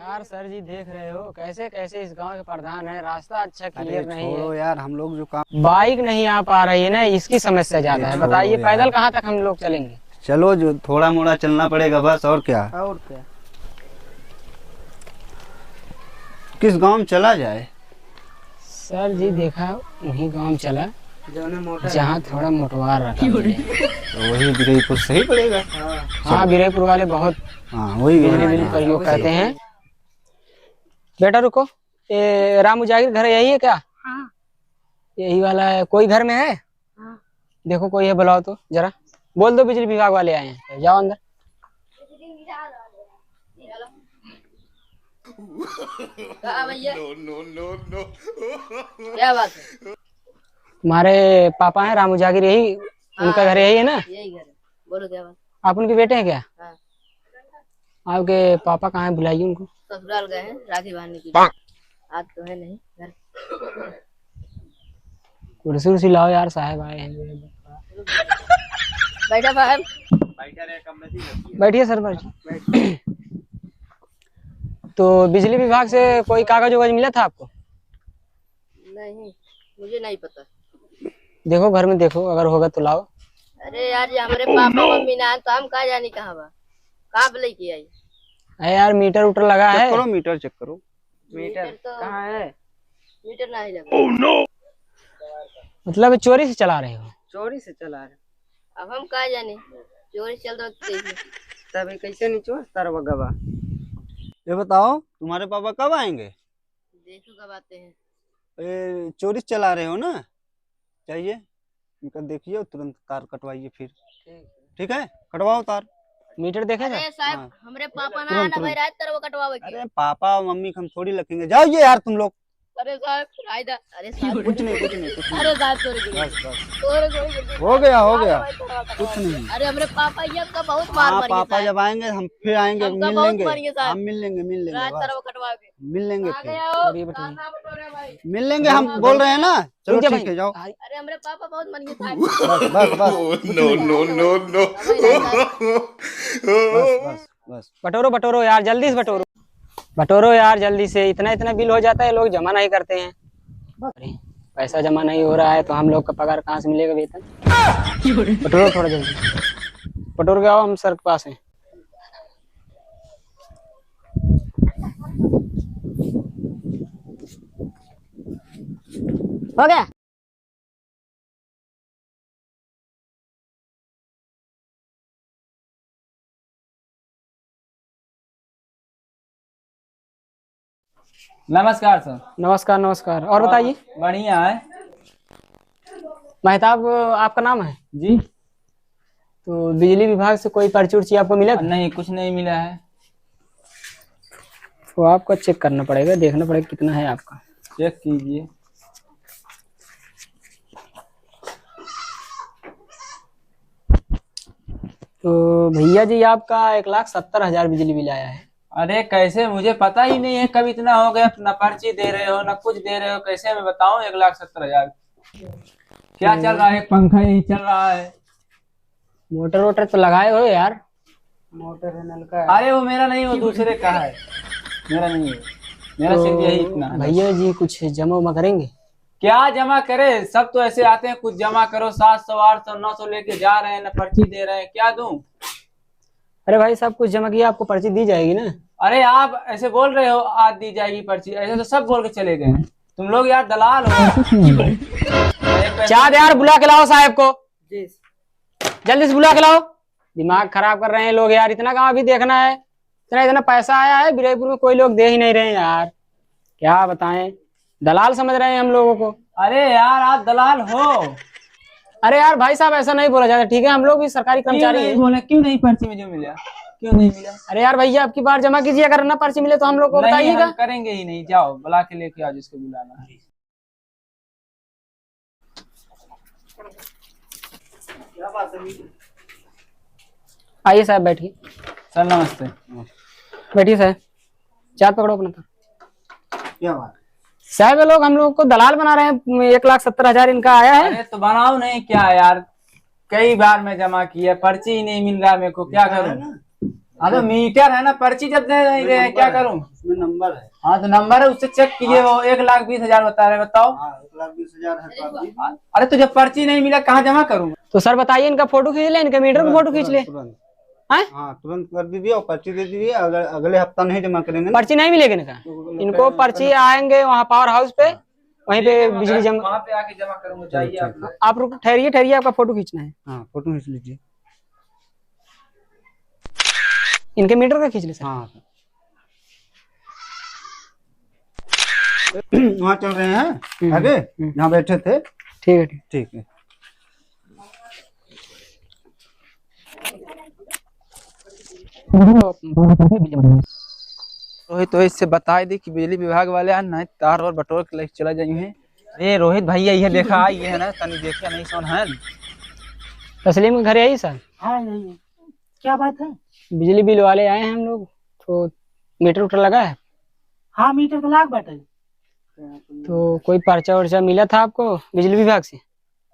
यार सर जी देख रहे हो कैसे कैसे इस गांव के प्रधान है, रास्ता अच्छा क्लियर नहीं छोड़ो है। यार, हम लोग जो काम। बाइक नहीं आ पा रही है ना, इसकी समस्या ज्यादा है। छोड़ो बताइए यार। पैदल कहाँ तक हम लोग चलेंगे। चलो, जो थोड़ा मोड़ा चलना पड़ेगा बस, और क्या। और क्या। किस गांव में चला जाए। सर जी देखा वही गांव चला जहाँ थोड़ा मोटवार रखा मिले। तो वही बिरईपुर सही पड़ेगा। हाँ बिरेपुर वाले बहुत हाँ वही बिजली बिल हाँ, प्रयोग सही। करते हैं। बेटा रुको, ये रामू जागिर घर यही है क्या? हाँ। यही वाला है, कोई घर में है? हाँ। देखो कोई है, बुलाओ तो जरा। बोल दो बिजली विभाग वाले आए हैं, जाओ अंदर। भैया क्या बात है? तुम्हारे पापा हैं रामू जागिर, यही उनका घर यही है ना? यही घर है। बोलो क्या बात? आप उनके बेटे हैं क्या? हाँ। आपके पापा कहाँ हैं, बुलाइए उनको। ससुराल गए हैं राखी बांधने के लिए। आज तो है नहीं घर। कुर्सी उर्सी लाओ यार, साहब आए हैं। बैठा साहब। बैठिए सर, बैठिए। तो बिजली विभाग से कोई कागज वागज मिला था आपको? नहीं, मुझे नहीं पता। देखो घर में देखो, अगर होगा तो लाओ। अरे यार, ये हमारे पापा मम्मी ना तो हम कहाँ जाने, कहाँ बा कहाँ पे लेके आई? अरे यार मीटर उटर लगा चेक है। करो, मीटर चेक करो। मीटर तो कहाँ है? मीटर नहीं लगा। मतलब चोरी से चला रहे हो? चोरी से चला रहे। अब हम कहाँ जाने, चोरी चल रहा है। तभी कैसे नीचो तरवा गवा। ये बताओ, तुम्हारे पापा कब आएंगे। देखो कब आते हैं। ये चोरी से चला रहे हो ना, चाहिए इनका देखिए, तुरंत तार कटवाइए फिर। ठीक है, कटवाओ तार। मीटर देखे था? अरे साहब, हाँ। हमारे पापा ना तुरंत, आना भाई, रात तरह कटवावे के। अरे पापा और मम्मी हम थोड़ी लगेंगे, जाओ ये यार तुम लोग। अरे साहब रायदा, अरे साहब कुछ नहीं कुछ नहीं कुछ नहीं। अरे साहब सॉरी बस बस, सॉरी। हो गया हो गया, कुछ नहीं। अरे हमारे पापा ये हमका बहुत मार हाँ मारी पापा जब आएंगे हम फिर आएंगे, हमका मिल बहुत लेंगे। मारिए साहब। हम मिल लेंगे रात बस, तरह कटवा के मिल लेंगे आ फिर। गया हो। बढ़िया, बढ़िया। कहाँ बटोरे भाई? मिल लेंगे, हम बोल रहे हैं ना। चलो रुक जा ठीक है, जाओ। भाई। अरे हमारे पापा बहुत मारिए साहब। बस बस बस, बस बस बस। बटोरो बटोरो यार, जल्दी से बटोरो। बटोरो यार जल्दी से, इतना इतना बिल हो जाता है, लोग जमा नहीं करते हैं। अरे पैसा जमा नहीं हो रहा है तो हम लोग का पगार कहाँ से मिलेगा, वेतन? बटोरो थोड़ा जल्दी, बटोर के आओ, हम सर के पास हैं। हो गया। नमस्कार सर। नमस्कार नमस्कार, और बताइए। बढ़िया है मेहताब आपका नाम है? जी। तो बिजली विभाग से कोई पर्ची उर्ची आपको मिला था? नहीं, कुछ नहीं मिला है। तो आपको चेक करना पड़ेगा, देखना पड़ेगा कितना है आपका। चेक कीजिए। तो भैया जी आपका 1,70,000 बिजली बिल आया है। अरे कैसे, मुझे पता ही नहीं है कब इतना हो गया। ना पर्ची दे रहे हो ना कुछ दे रहे हो, कैसे मैं बताऊं? 1,70,000 क्या चल रहा है? पंखा यही चल रहा है। मोटर वोटर तो लगाए हो यार? मोटर है, नलका है। अरे वो मेरा नहीं, वो दूसरे का है, मेरा नहीं है। मेरा तो सिर्फ यही इतना है। भैया जी कुछ जमा उमा करेंगे? क्या जमा करे? सब तो ऐसे आते हैं, कुछ जमा करो। 700 800 900 लेके जा रहे हैं, ना पर्ची दे रहे हैं। क्या दूं? अरे भाई सब कुछ जमा किया, आपको पर्ची दी जाएगी ना? अरे आप ऐसे बोल रहे हो आज दी जाएगी पर्ची, ऐसे तो सब बोल के चले गए हैं। तुम लोग यार दलाल हो। चाँद यार बुला के लाओ साहब को, जल्दी से बुला के लाओ। दिमाग खराब कर रहे हैं लोग यार, इतना कहाँ भी देखना है। इतना इतना पैसा आया है, बिरेपुर में कोई लोग दे ही नहीं रहे हैं यार। क्या बताएं, दलाल समझ रहे हैं हम लोगों को। अरे यार आप दलाल हो। अरे यार भाई साहब ऐसा नहीं बोला जाता, ठीक है? हम लोग भी सरकारी कर्मचारी हैं। बोले क्यों नहीं पर्ची में जो मिला, क्यों नहीं मिला? अरे यार भैया आपकी बार जमा कीजिए, अगर ना पर्ची मिले तो हम लोग को नहीं, बताइएगा। हम करेंगे ही नहीं। जाओ बुला के लेके आओ जिसको बुलाना है। आइए साहब बैठिए। सर नमस्ते। बैठिए साहब, चाय पकड़ो अपना था। क्या बात। साहब ये लोग हम लोग को दलाल बना रहे हैं, 1,70,000 इनका आया है। अरे तो बनाओ नहीं क्या यार, कई बार मैं जमा किया, पर्ची ही नहीं मिल रहा मेरे को, क्या करूं? तो मीटर है ना, पर्ची जब दे नहीं रहे हैं, क्या करूं? उसमें नंबर है। हाँ तो नंबर है, उससे चेक कीजिए। वो 1,20,000 बता रहे, बताओ। हाँ 1,20,000 है तो आप दीजिए। अरे तो जब पर्ची नहीं मिला कहाँ जमा करूँ? तो सर बताइए, इनका फोटो खींच ले, इनके मीटर का फोटो खींच ले। तुरंत हैं? हाँ तुरंत कर दीजिए और पर्ची दे दीजिए। अगर अगले हफ्ता नहीं जमा करेंगे ना पर्ची नहीं मिलेगी इनका। तो इनको पर्ची आएंगे वहाँ पावर हाउस पे, वहीं पे बिजली जमा। वहाँ पे आके जमा करूंगा, चाहिए आप। आप रुक, ठहरिए ठहरिए, आपका फोटो खींचना है। हाँ फोटो खींच लीजिए। इनके मीटर का खींच ले सर। हाँ वहाँ चल रहे हैं आगे, जहाँ बैठे थे। ठीक है ठीक। ठीक है। रोहित तो इससे बता दी कि बिजली विभाग वाले आज नहीं तार और बटोर के लेके चला जाइए हैं। ए रोहित भैया ये देखा ये है ना, तनी देखिए नहीं सोन है। तस्लीम के घर आई सर। हाँ यही है। क्या बात है? बिजली बिल वाले आए हैं हम लोग, तो मीटर उटर लगा है। हाँ मीटर तो लाग बैठे। तो कोई पर्चा वर्चा मिला था आपको बिजली विभाग से?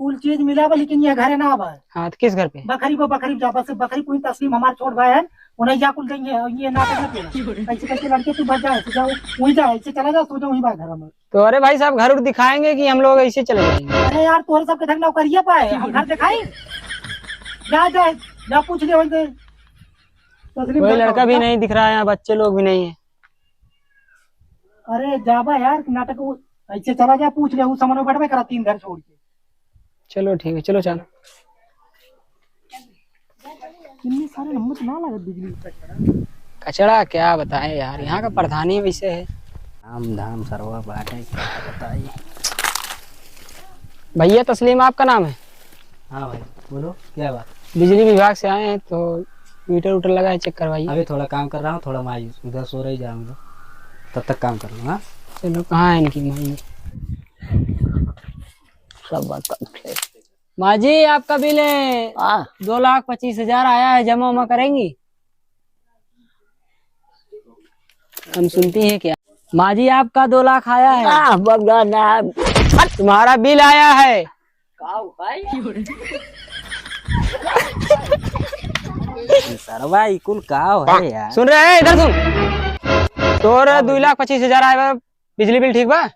कुल चीज मिला बा, लेकिन ये घरे ना आवा। हाँ तो किस घर पे? बकरी को बकरी जा, बस बकरी कोई तस्लीम हमारे छोड़ भाई है, उन्हें जा कुल देंगे। ये नाटक ना पेला। कैसे कैसे लड़के तू बच जाए, जाओ वही जा, ऐसे चला जाओ, सो जाओ वही बात घर में। तो अरे भाई साहब घर उर दिखाएंगे कि हम लोग ऐसे चले जाएंगे? अरे यार तोहरे सबके धंधा करिए पाए, हम घर दिखाई। जा जा जा पूछ ले वहीं से। तस्लीम कोई जा, लड़का भी जा। नहीं दिख रहा है यहाँ, बच्चे लोग भी नहीं है। अरे जाबा यार नाटक ऐसे चला जा, पूछ ले, उस सामान में बैठवे करा 3 घर छोड़ के। चलो ठीक है, चलो चलो। इतने सारे नंबर ना लगे बिजली। कचड़ा क्या बताएं यार, यहाँ का प्रधानी वैसे है। धाम धाम सरवा बाटे, क्या बताइए। भैया तस्लीम आपका नाम है? हाँ भाई बोलो क्या बात। बिजली विभाग से आए हैं, तो मीटर उटर लगा है, चेक करवाइए। अभी थोड़ा काम कर रहा हूँ, थोड़ा मायूस उधर सो रही जाऊंगा, तब तक काम कर लूँ। हाँ चलो कहाँ है इनकी माँ? सब बात कर। माँ जी आपका बिल है 2,25,000 आया है, जमा उमा करेंगी? हम सुनती हैं क्या? माँ जी आपका 2 लाख आया है। तुम्हारा बिल आया है। सरवा कुल का है यार। सुन रहे हैं? इधर सुन। तोरे 2,25,000 आया बा बिजली बिल, ठीक बा?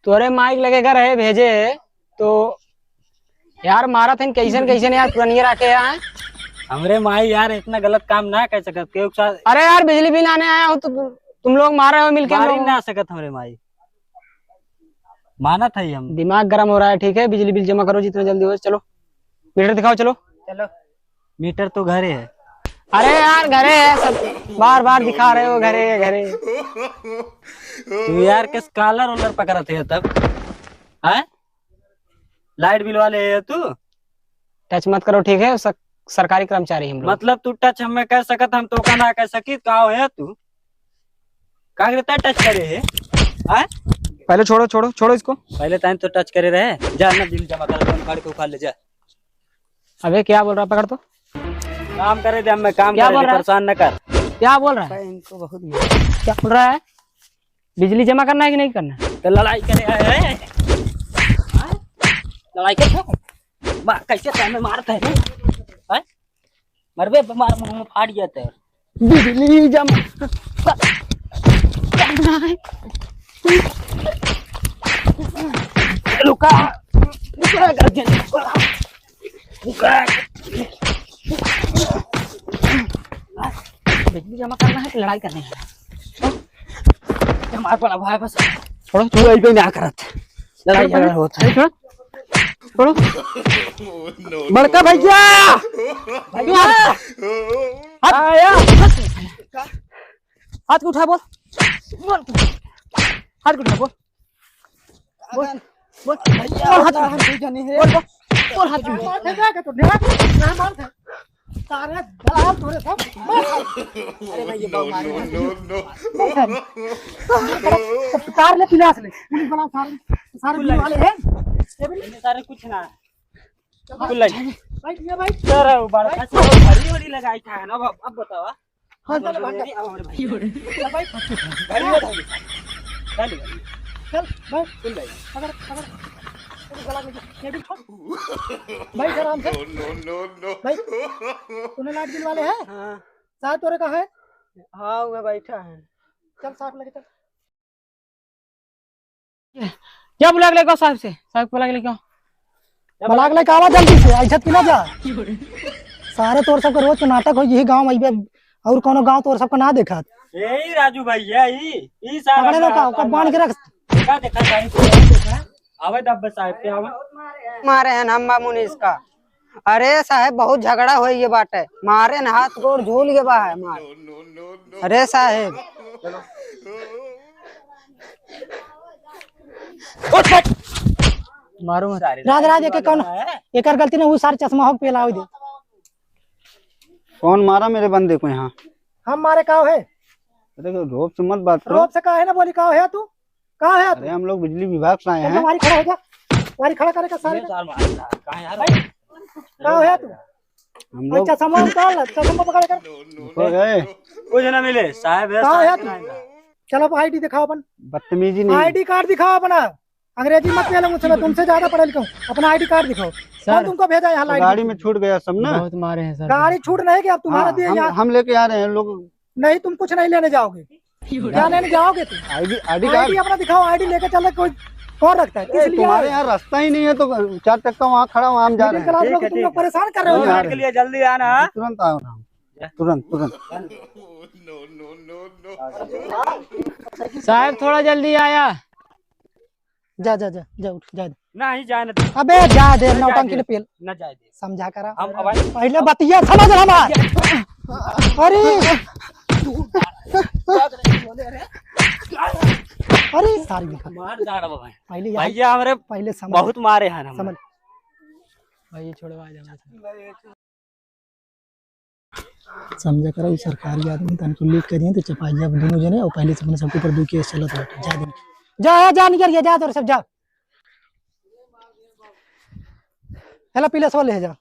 तोरे माइक लगेगा रहे भेजे, तो यार मारा था कैसन कैसन यार पुरानी रखे हैं। हमरे माई यार इतना गलत काम ना कर सकत के साथ। अरे यार बिजली बिल आने आया हूँ तो तुम लोग मार रहे हो मिलके। हम लोग ना सकत हमरे माई, माना था ही हम। दिमाग गर्म हो रहा है, ठीक है? बिजली बिल जमा करो जितना जल्दी हो। चलो मीटर दिखाओ, चलो। चलो मीटर तो घरे है। अरे यार घरे है, सब बार बार दिखा रहे हो घरे घरे। तू यार किस कॉलर वॉलर पकड़ते है तब? है लाइट बिल वाले है तू? टच मत करो, ठीक है? सरकारी कर्मचारी हम लोग। मतलब तू टच हमें कर सकत, हम तो का ना कर सकी। कहाँ है तू? का करता टच करे है? पहले छोड़ो छोड़ो छोड़ो इसको। पहले टाइम तो टच करे रहे। जा ना बिल जमा कर, गाड़ी को उखाड़ ले जा। अबे क्या बोल रहा? पकड़ तो। काम करे दे, मैं काम क्या करे बोल दे, रहा है? परेशान न कर। क्या बोल रहा है? इनको बहुत क्या बोल रहा है? बिजली जमा करना है कि नहीं करना? तो लड़ाई करे है। लड़ाई कर कैसे टाइम मारता है? मरबे मार मुंह में फाड़ जाता है। बिजली जमा करना है। रुका बिजली जमा करना है कि लड़ाई करनी है? हमारे पड़ा भाई बस छोड़ो तू ऐसे ना करत। लड़ाई झगड़ा होता है। छोड़ो बड़का भैया आया। हाथ को उठा, बोल हाथ को उठा, बोल बोल बोल हाथ बोल हाथ सारे दलाल तोरे सब। अरे भाई ये बहुत मारे कार ले पिलास ले, पुलिस वाला सारे सारे बिल वाले हैं। सारे कुछ ना भाई ये भाई सर बड़ा घड़ी वड़ी लगाई था ना। अब बताओ। हाँ चल भाई चल भाई चल भाई पकड़ पकड़ गला में ये भी छोड़ भाई आराम से। भाई तूने लाइट बिल वाले हैं? साहब तोरे कहाँ है? हाँ वो बैठा है। चल साहब लगे चल। क्या बुला के लेके आओ साहब से, साहब बुला के लेके आओ। बलाक लेके आवा जल्दी से, इज्जत की ना जा। सारे तोर सबका रोज के नाटक हो, यही गांव में और कोनो गांव तोर सबका ना देखा। यही राजू भैया ई साहब पकड़े लो का बांध के रख। देखा साहब आवे दब साहब पे आवे मारे हैं हम मुनीस का। अरे साहब बहुत झगड़ा हो ये बात है, मारे न हाथ गोड़ झूल के बा है मार। अरे साहब मारो मत। राज राज के कौन एकर गलती नहीं, वो सारे चश्मा हक पे लाओ दे। कौन मारा मेरे बंदे को यहाँ? हम मारे काव है? अरे रोब से मत बात करो। रोब से कहा है ना, बोली काव है तू? कहाँ है तू? अरे हम लोग बिजली विभाग से आए हैं। हमारी खड़ा हो जा, हमारी खड़ा करे का सारे काव है तू? हम लोग चश्मा निकाल, चश्मा पकड़ कर हो गए। कुछ ना मिले साहब है। कहाँ है तू? चलो आईडी दिखाओ अपन, बदतमीजी नहीं। आईडी कार्ड दिखाओ अपना। अंग्रेजी मत बोलो मुझसे, मैं तुमसे ज्यादा पढ़े लिखा हूँ। अपना आईडी कार्ड दिखाओ। कौन तुमको भेजा यहाँ लाइट? गाड़ी में छूट गया सब ना। बहुत मारे हैं सर। गाड़ी छूट नहीं गया, अब तुम्हारा दिया यहाँ। हम लेके आ रहे हैं लोग। नहीं तुम कुछ नहीं लेने जाओगे। क्या लेने जाओगे तुम? आईडी आईडी कार्ड अपना दिखाओ, आईडी लेके चले। कोई कौन रखता है? इसलिए तुम्हारे यहाँ रास्ता ही नहीं है तो 4 चक्का वहाँ खड़ा हूँ, हम जा रहे हैं। क्लास लोग तुम लोग परेशान कर रहे हो। यार के लिए जल्दी आना। तुरंत आ रहा हूँ, तुरंत तुरंत। साहब थोड़ा जल्दी आया। जा जा जा जा उठ जा। नहीं जाने अबे जा दे, नौटंकी ले पेल न जाए दे। समझा करा। हम पहले बतिया समझ हमार। अरे अरे सारी लिखा मार जा रहा भाई। पहले यार, भैया हमारे पहले समझ बहुत मारे हैं हम। समझ। भाई छोड़वा जा। समझा करा, ये सरकारी आदमी तन को लीक करिए तो चपाइया दोनों जने और पहले से अपने सबके ऊपर 2 केस चलत है। जा दे जा निकल जा तो सब जा। हेला पीले सो ले जा,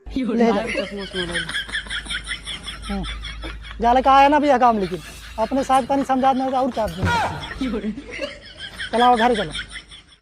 ले जा। जा लेके आया ना भैया काम, लेकिन अपने साहब का नहीं समझा और क्या। चलाओ घर चलो।